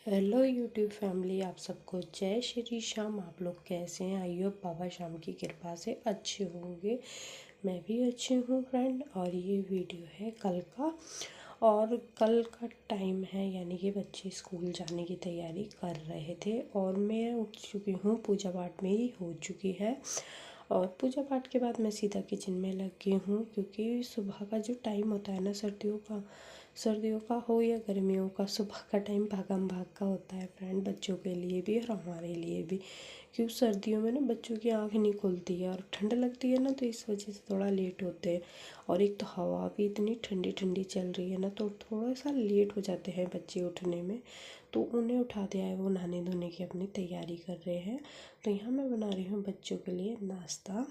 Hello YouTube family, आप सबको जय श्री श्याम। आप लोग कैसे हैं? आई होप बाबा श्याम की कृपा से अच्छे होंगे। मैं भी अच्छी हूँ फ्रेंड। और ये वीडियो है कल का, और कल का टाइम है, यानी कि बच्चे स्कूल जाने की तैयारी कर रहे थे और मैं उठ चुकी हूँ। पूजा पाठ मेरी हो चुकी है और पूजा पाठ के बाद मैं सीधा किचन में लग गई हूँ, क्योंकि सुबह का जो टाइम होता है ना, सर्दियों का हो या गर्मियों का, सुबह का टाइम भागम भाग का होता है फ्रेंड, बच्चों के लिए भी और हमारे लिए भी। क्योंकि सर्दियों में ना बच्चों की आँख नहीं खुलती है और ठंड लगती है ना, तो इस वजह से थोड़ा लेट होते हैं। और एक तो हवा भी इतनी ठंडी ठंडी चल रही है ना, तो थोड़ा सा लेट हो जाते हैं बच्चे उठने में। तो उन्हें उठा दिया है, वो नहाने धोने की अपनी तैयारी कर रहे हैं। तो यहाँ मैं बना रही हूँ बच्चों के लिए नाश्ता।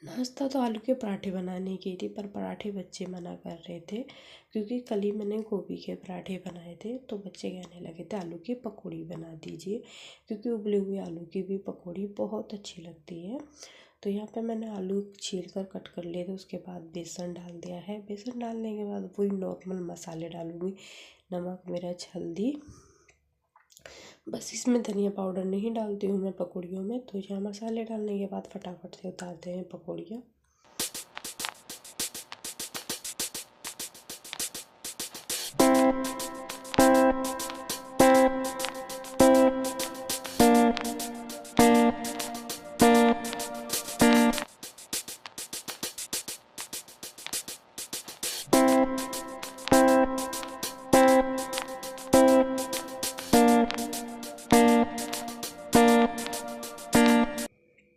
नाश्ता तो आलू के पराठे बनाने की थी, पर पराठे बच्चे मना कर रहे थे, क्योंकि कल ही मैंने गोभी के पराठे बनाए थे। तो बच्चे कहने लगे थे आलू की पकौड़ी बना दीजिए, क्योंकि उबले हुए आलू की भी पकौड़ी बहुत अच्छी लगती है। तो यहाँ पे मैंने आलू छील कर कट कर लिए थे, उसके बाद बेसन डाल दिया है। बेसन डालने के बाद वही नॉर्मल मसाले डालूँगी, नमक, मिर्च, हल्दी। बस इसमें धनिया पाउडर नहीं डालती हूँ मैं पकौड़ियों में। तो यहाँ मसाले डालने के बाद फटाफट से उतारते हैं पकौड़ियाँ।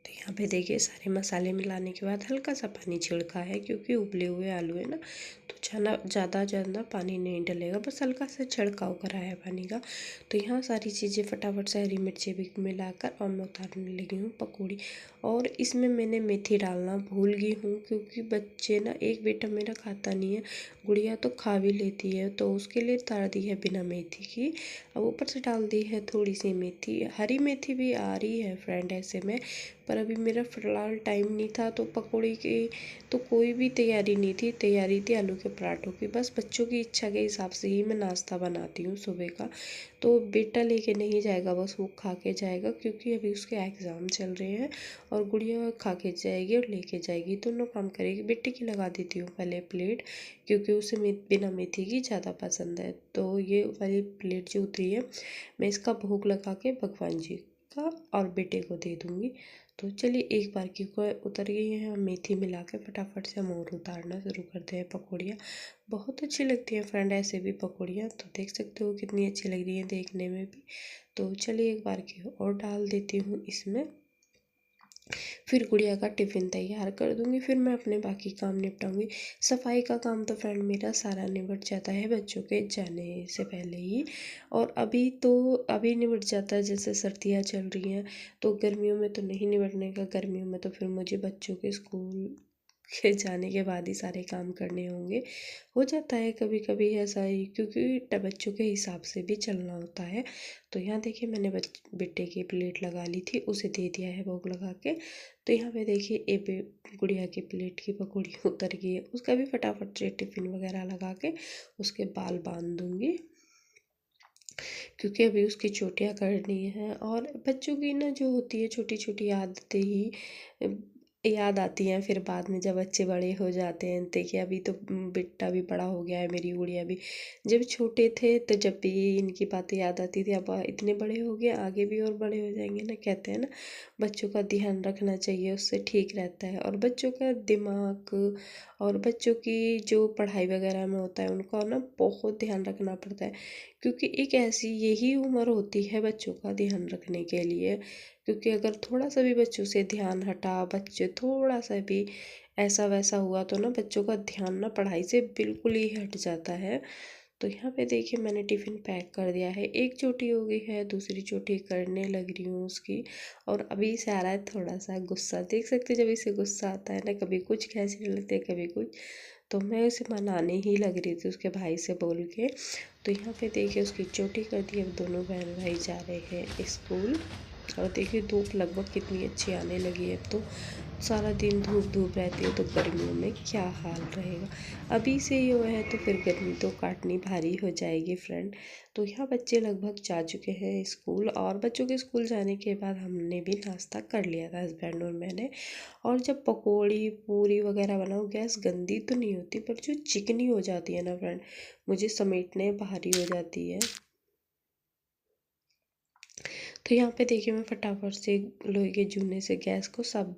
यहाँ पे देखिए, सारे मसाले मिलाने के बाद हल्का सा पानी छिड़का है, क्योंकि उबले हुए आलू है ना, तो ज़्यादा पानी नहीं डलेगा, बस हल्का सा छिड़काव करा है पानी का। तो यहाँ सारी चीज़ें फटाफट से, हरी मिर्ची भी मिलाकर और मैं उतारने लगी हूँ पकौड़ी। और इसमें मैंने मेथी डालना भूल गई हूँ, क्योंकि बच्चे ना, एक बेटा मेरा खाता नहीं है, गुड़िया तो खा भी लेती है, तो उसके लिए उतार दी है बिना मेथी की। अब ऊपर से डाल दी है थोड़ी सी मेथी। हरी मेथी भी आ रही है फ्रेंड ऐसे में, पर अभी मेरा फ़िलहाल टाइम नहीं था, तो पकौड़ी की तो कोई भी तैयारी नहीं थी। तैयारी थी आलू के पराठों की। बस बच्चों की इच्छा के हिसाब से ही मैं नाश्ता बनाती हूँ सुबह का। तो बेटा लेके नहीं जाएगा, बस वो खा के जाएगा, क्योंकि अभी उसके एग्ज़ाम चल रहे हैं। और गुड़िया खा के जाएगी और लेके जाएगी, दोनों काम करेगी। बेटे की लगा देती हूँ पहले प्लेट, क्योंकि उसे बिना मेथी की ज़्यादा पसंद है। तो ये वाली प्लेट जो उतरी है, मैं इसका भोग लगा के भगवान जी का और बेटे को दे दूँगी। तो चलिए, एक बार की को उतर गई है, हम मेथी मिला के फटाफट से हम और उतारना शुरू करते हैं पकौड़ियाँ। बहुत अच्छी लगती हैं फ्रेंड ऐसे भी पकौड़ियाँ, तो देख सकते हो कितनी अच्छी लग रही हैं देखने में भी। तो चलिए, एक बार की और डाल देती हूँ इसमें। फिर गुड़िया का टिफ़िन तैयार कर दूँगी, फिर मैं अपने बाकी काम निपटाऊँगी। सफाई का काम तो फ्रेंड मेरा सारा निपट जाता है बच्चों के जाने से पहले ही। और अभी निपट जाता है, जैसे सर्दियाँ चल रही हैं, तो गर्मियों में तो नहीं निपटने का। गर्मियों में तो फिर मुझे बच्चों के स्कूल के जाने के बाद ही सारे काम करने होंगे। हो जाता है कभी कभी ऐसा ही, क्योंकि बच्चों के हिसाब से भी चलना होता है। तो यहाँ देखिए, मैंने बेटे की प्लेट लगा ली थी, उसे दे दिया है भोग लगा के। तो यहाँ पे देखिए, गुड़िया की प्लेट की पकौड़ी उतर गई है, उसका भी फटाफट से टिफ़िन वगैरह लगा के उसके बाल बांध दूँगी, क्योंकि अभी उसकी चोटियाँ करनी है। और बच्चों की ना जो होती है छोटी छोटी आदतें ही याद आती हैं फिर बाद में, जब बच्चे बड़े हो जाते हैं। देखिए, अभी तो बेटा भी बड़ा हो गया है, मेरी गुड़िया भी। जब छोटे थे तो जब भी इनकी बातें याद आती थी, अब इतने बड़े हो गए, आगे भी और बड़े हो जाएंगे ना। कहते हैं ना, बच्चों का ध्यान रखना चाहिए, उससे ठीक रहता है। और बच्चों का दिमाग और बच्चों की जो पढ़ाई वगैरह में होता है, उनका ना बहुत ध्यान रखना पड़ता है, क्योंकि एक ऐसी यही उम्र होती है बच्चों का ध्यान रखने के लिए। क्योंकि अगर थोड़ा सा भी बच्चों से ध्यान हटा, बच्चे थोड़ा सा भी ऐसा वैसा हुआ, तो ना बच्चों का ध्यान ना पढ़ाई से बिल्कुल ही हट जाता है। तो यहाँ पे देखिए मैंने टिफ़िन पैक कर दिया है। एक चोटी हो गई है, दूसरी चोटी करने लग रही हूँ उसकी। और अभी इसे आ रहा है थोड़ा-सा गुस्सा। देख सकते हो जब इसे गुस्सा आता है ना, कभी कुछ खींचने लगती है, कभी कुछ। तो मैं उसे मनाने ही लग रही थी उसके भाई से बोल के। तो यहाँ पे देखिए उसकी चोटी कर दी। अब दोनों बहन भाई जा रहे हैं स्कूल। और देखिए धूप लगभग कितनी अच्छी आने लगी है। अब तो सारा दिन धूप धूप रहती है, तो गर्मियों में क्या हाल रहेगा। अभी से ही हुआ है तो फिर गर्मी तो काटनी भारी हो जाएगी फ्रेंड। तो यहाँ बच्चे लगभग जा चुके हैं स्कूल, और बच्चों के स्कूल जाने के बाद हमने भी नाश्ता कर लिया था हस्बैंड और मैंने। और जब पकौड़ी पूरी वगैरह बनाओ, गैस गंदी तो नहीं होती, पर जो चिकनी हो जाती है ना फ्रेंड, मुझे समेटने भारी हो जाती है। तो यहाँ पे देखिए मैं फटाफट से लोहे के जूने से गैस को साफ।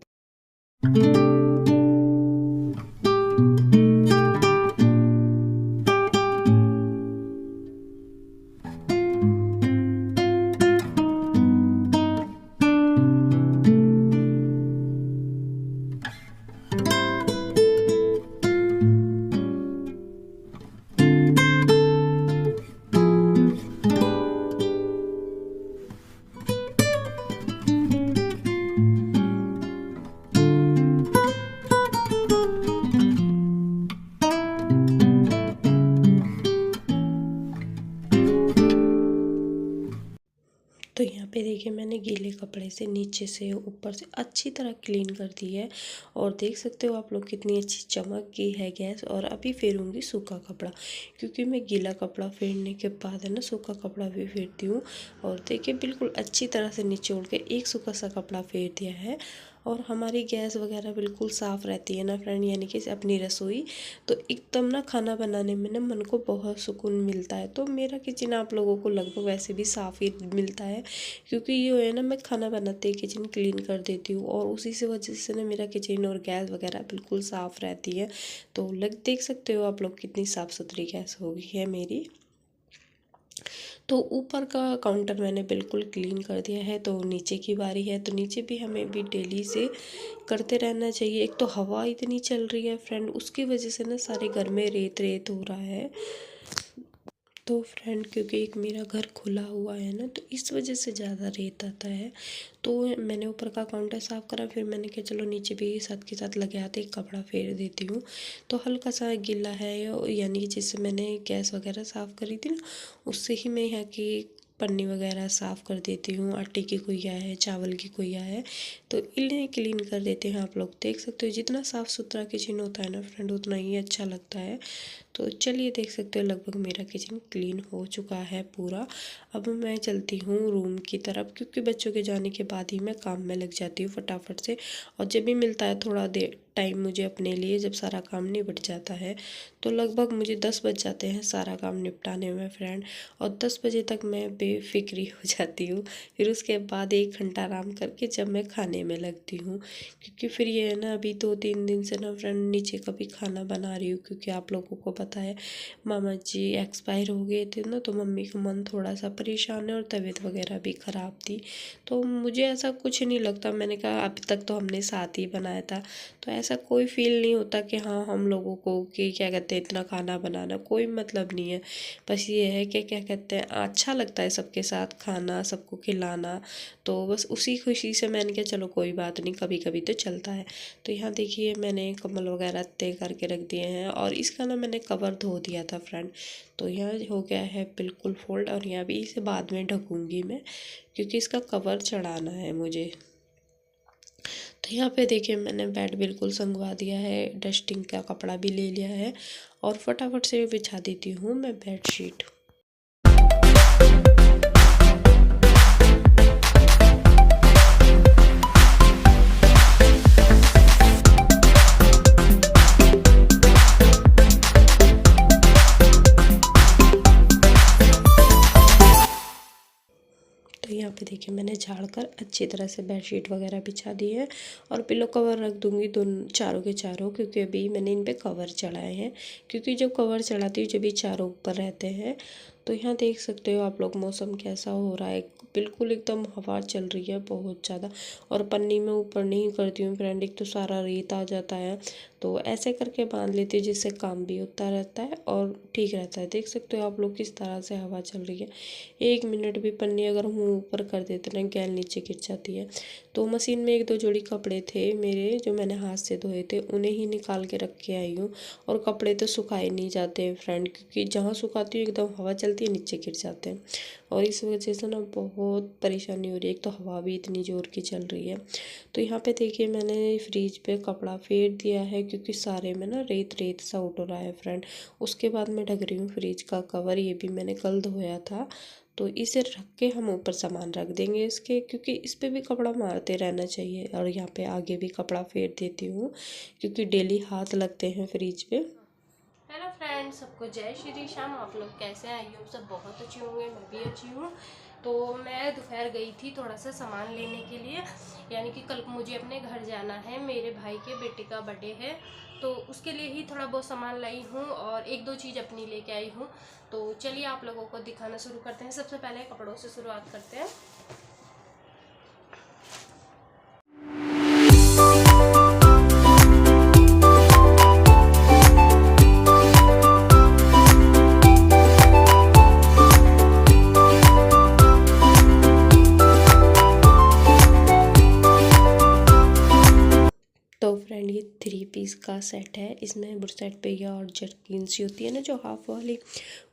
तो यहाँ पे देखिए मैंने गीले कपड़े से नीचे से ऊपर से अच्छी तरह क्लीन कर दी है। और देख सकते हो आप लोग कितनी अच्छी चमक गई है गैस। और अभी फेरूंगी सूखा कपड़ा, क्योंकि मैं गीला कपड़ा फेरने के बाद है ना सूखा कपड़ा भी फेरती हूँ। और देखिए बिल्कुल अच्छी तरह से निचोड़ के एक सूखा सा कपड़ा फेर दिया है। और हमारी गैस वगैरह बिल्कुल साफ़ रहती है ना फ्रेंड, यानी कि अपनी रसोई। तो एकदम ना खाना बनाने में ना मन को बहुत सुकून मिलता है। तो मेरा किचन आप लोगों को लगभग वैसे भी साफ़ ही मिलता है, क्योंकि ये है ना मैं खाना बनाते ही किचन क्लीन कर देती हूँ, और उसी से वजह से ना मेरा किचन और गैस वगैरह बिल्कुल साफ़ रहती है। तो देख सकते हो आप लोग कितनी साफ़ सुथरी गैस हो गई है मेरी। तो ऊपर का काउंटर मैंने बिल्कुल क्लीन कर दिया है। तो नीचे की बारी है, तो नीचे भी हमें भी डेली से करते रहना चाहिए। एक तो हवा इतनी चल रही है फ्रेंड, उसकी वजह से ना सारे घर में रेत रेत हो रहा है। तो फ्रेंड क्योंकि एक मेरा घर खुला हुआ है ना, तो इस वजह से ज़्यादा रेत आता है। तो मैंने ऊपर का काउंटर साफ़ करा, फिर मैंने कहा चलो नीचे भी साथ के साथ लगे आते एक कपड़ा फेर देती हूँ। तो हल्का सा गीला है, यानी कि जिससे मैंने गैस वगैरह साफ़ करी थी ना, उससे ही मैं यहाँ की पन्नी वगैरह साफ़ कर देती हूँ। आटे की कुइया है, चावल की कुइया है, तो इन्हें क्लीन कर देते हैं। आप लोग देख सकते हो जितना साफ़ सुथरा किचन होता है ना फ्रेंड, उतना ही अच्छा लगता है। तो चलिए देख सकते हो लगभग मेरा किचन क्लीन हो चुका है पूरा। अब मैं चलती हूँ रूम की तरफ, क्योंकि बच्चों के जाने के बाद ही मैं काम में लग जाती हूँ फटाफट से। और जब भी मिलता है थोड़ा देर टाइम मुझे अपने लिए, जब सारा काम निपट जाता है, तो लगभग मुझे 10 बज जाते हैं सारा काम निपटाने में फ्रेंड। और 10 बजे तक मैं बेफिक्री हो जाती हूँ। फिर उसके बाद 1 घंटा आराम करके जब मैं खाने में लगती हूँ, क्योंकि फिर ये है ना अभी 2-3 दिन से ना फ्रेंड नीचे का भी खाना बना रही हूँ, क्योंकि आप लोगों को पता है मामा जी एक्सपायर हो गए थे ना, तो मम्मी का मन थोड़ा सा परेशान है और तबीयत वगैरह भी ख़राब थी। तो मुझे ऐसा कुछ नहीं लगता, मैंने कहा अभी तक तो हमने साथ ही बनाया था, तो ऐसा कोई फील नहीं होता कि हाँ हम लोगों को कि क्या कहते हैं इतना खाना बनाना कोई मतलब नहीं है। बस ये है कि क्या कहते हैं अच्छा लगता है सबके साथ खाना, सबको खिलाना। तो बस उसी खुशी से मैंने कहा चलो कोई बात नहीं, कभी कभी तो चलता है। तो यहाँ देखिए मैंने कम्बल वगैरह तय करके रख दिए हैं, और इसका ना मैंने कवर धो दिया था फ्रेंड। तो यहाँ हो गया है बिल्कुल फोल्ड, और यहाँ भी इसे बाद में ढकूँगी मैं, क्योंकि इसका कवर चढ़ाना है मुझे। तो यहाँ पे देखिए मैंने बेड बिल्कुल संगवा दिया है, डस्टिंग का कपड़ा भी ले लिया है, और फटाफट से बिछा देती हूँ मैं बेडशीट। तो यहाँ पे देखिए मैंने झाड़ कर अच्छी तरह से बेडशीट वगैरह बिछा दी है, और पिलो कवर रख दूँगी दोनों चारों के चारों, क्योंकि अभी मैंने इन पे कवर चढ़ाए हैं। क्योंकि जब कवर चढ़ाती हूँ जब ये चारों ऊपर रहते हैं, तो यहाँ देख सकते हो आप लोग मौसम कैसा हो रहा है, बिल्कुल एकदम हवा चल रही है बहुत ज़्यादा। और पन्नी में ऊपर नहीं करती हूँ फ्रेंड, एक तो सारा रेत आ जाता है, तो ऐसे करके बांध लेती हूँ जिससे काम भी होता रहता है और ठीक रहता है। देख सकते हो आप लोग किस तरह से हवा चल रही है। 1 मिनट भी पन्नी अगर मुँह ऊपर कर देते ना, गैल नीचे गिर जाती है। तो मशीन में 1-2 जोड़ी कपड़े थे मेरे जो मैंने हाथ से धोए थे, उन्हें ही निकाल के रख के आई हूँ। और कपड़े तो सुखाए नहीं जाते हैं फ्रेंड, क्योंकि जहाँ सुखाती हूँ एकदम हवा चलती है, नीचे गिर जाते हैं। और इस वजह से ना बहुत परेशानी हो रही है, एक तो हवा भी इतनी ज़ोर की चल रही है। तो यहाँ पे देखिए मैंने फ्रिज पे कपड़ा फेर दिया है, क्योंकि सारे में ना रेत रेत सा उठ रहा है फ्रेंड। उसके बाद मैं ढक रही हूँ फ्रिज का कवर, ये भी मैंने कल धोया था। तो इसे रख के हम ऊपर सामान रख देंगे इसके, क्योंकि इस पे भी कपड़ा मारते रहना चाहिए। और यहाँ पे आगे भी कपड़ा फेर देती हूँ, क्योंकि डेली हाथ लगते हैं फ्रिज पे। हेलो फ्रेंड्स, सबको जय श्री श्याम। आप लोग कैसे हैं? आई होप सब बहुत अच्छे होंगे, मैं भी अच्छी हूँ। तो मैं दोपहर गई थी थोड़ा सा सामान लेने के लिए, यानी कि कल मुझे अपने घर जाना है, मेरे भाई के बेटे का बर्थडे है, तो उसके लिए ही थोड़ा बहुत सामान लाई हूँ और 1-2 चीज़ अपनी लेके आई हूँ। तो चलिए आप लोगों को दिखाना शुरू करते हैं। सबसे पहले कपड़ों से शुरुआत करते हैं। तो फ्रेंड ये 3 पीस का सेट है, इसमें बुरसेट पहिया और जर्किन सी होती है ना जो हाफ वाली,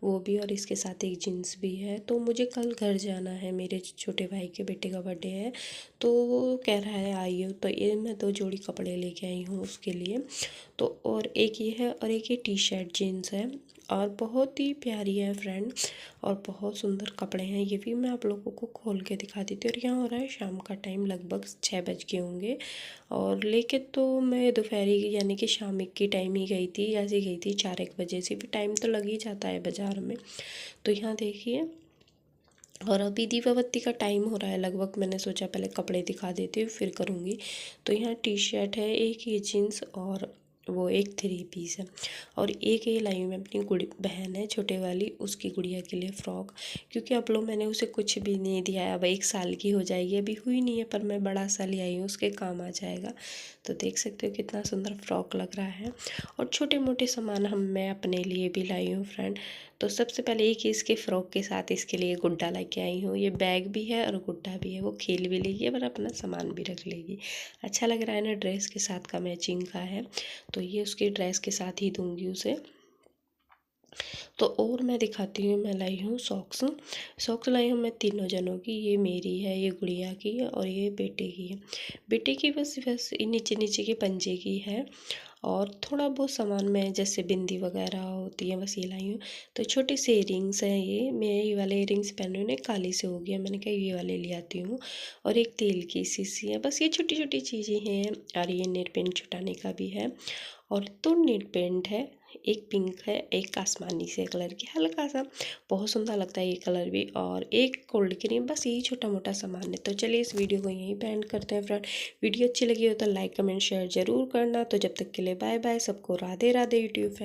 वो भी, और इसके साथ एक जीन्स भी है। तो मुझे कल घर जाना है, मेरे छोटे भाई के बेटे का बर्थडे है, तो वो कह रहा है आइए, तो ये मैं 2 जोड़ी कपड़े लेके आई हूँ उसके लिए। तो और एक ये है और एक ये टी शर्ट जीन्स है, और बहुत ही प्यारी है फ्रेंड, और बहुत सुंदर कपड़े हैं। ये भी मैं आप लोगों को खोल के दिखा देती हूँ। और यहाँ हो रहा है शाम का टाइम, लगभग 6 बज गए होंगे। और लेके तो मैं दोपहरी यानी कि शाम की टाइम ही गई थी, जैसे गई थी 4-1 बजे से, भी टाइम तो लग ही जाता है बाज़ार में। तो यहाँ देखिए, और अभी दीपावती का टाइम हो रहा है लगभग, मैंने सोचा पहले कपड़े दिखा देती हूँ फिर करूँगी। तो यहाँ टी शर्ट है, एक ये जीन्स, और वो एक 3 पीस है। और एक ये लाई हूँ मैं, अपनी गुड़ी बहन है छोटे वाली, उसकी गुड़िया के लिए फ़्रॉक, क्योंकि अब लोग मैंने उसे कुछ भी नहीं दिया है। अब 1 साल की हो जाएगी, अभी हुई नहीं है, पर मैं बड़ा सा ले आई हूँ, उसके काम आ जाएगा। तो देख सकते हो कितना सुंदर फ्रॉक लग रहा है। और छोटे मोटे सामान मैं अपने लिए भी लाई हूँ फ्रेंड। तो सबसे पहले एक ही इसके फ़्रॉक के साथ इसके लिए गुड्डा लेके आई हूँ। ये बैग भी है और गुड्डा भी है, वो खेल भी लेगी और अपना सामान भी रख लेगी। अच्छा लग रहा है ना, ड्रेस के साथ का मैचिंग का है, तो ये उसकी ड्रेस के साथ ही दूंगी उसे। तो और मैं दिखाती हूँ, मैं लाई हूँ सॉक्स। सॉक्स लाई हूँ मैं तीनों जनों की, ये मेरी है, ये गुड़िया की है, और ये बेटे की है। बेटे की बस नीचे नीचे के पंजे की है, और थोड़ा बहुत सामान में जैसे बिंदी वगैरह होती है, बस ये लाई हूँ। तो छोटे से इयरिंग्स हैं, ये मैं ये वाले इयरिंग्स पहन रही हूँ ना, काली से हो गया, मैंने कहा ये वाले ले आती हूँ। और एक तेल की शीशी है, बस ये छोटी छोटी चीज़ें हैं। और ये नेट पेंट छुटाने का भी है, और 2 नेट पेंट है, एक पिंक है, एक आसमानी से कलर की, हल्का सा, बहुत सुंदर लगता है ये कलर भी, और एक कोल्ड क्रीम। बस यही छोटा मोटा सामान है। तो चलिए इस वीडियो को यहीं पे एंड करते हैं फ्रेंड। वीडियो अच्छी लगी हो तो लाइक कमेंट शेयर जरूर करना। तो जब तक के लिए बाय बाय, सबको राधे राधे यूट्यूब।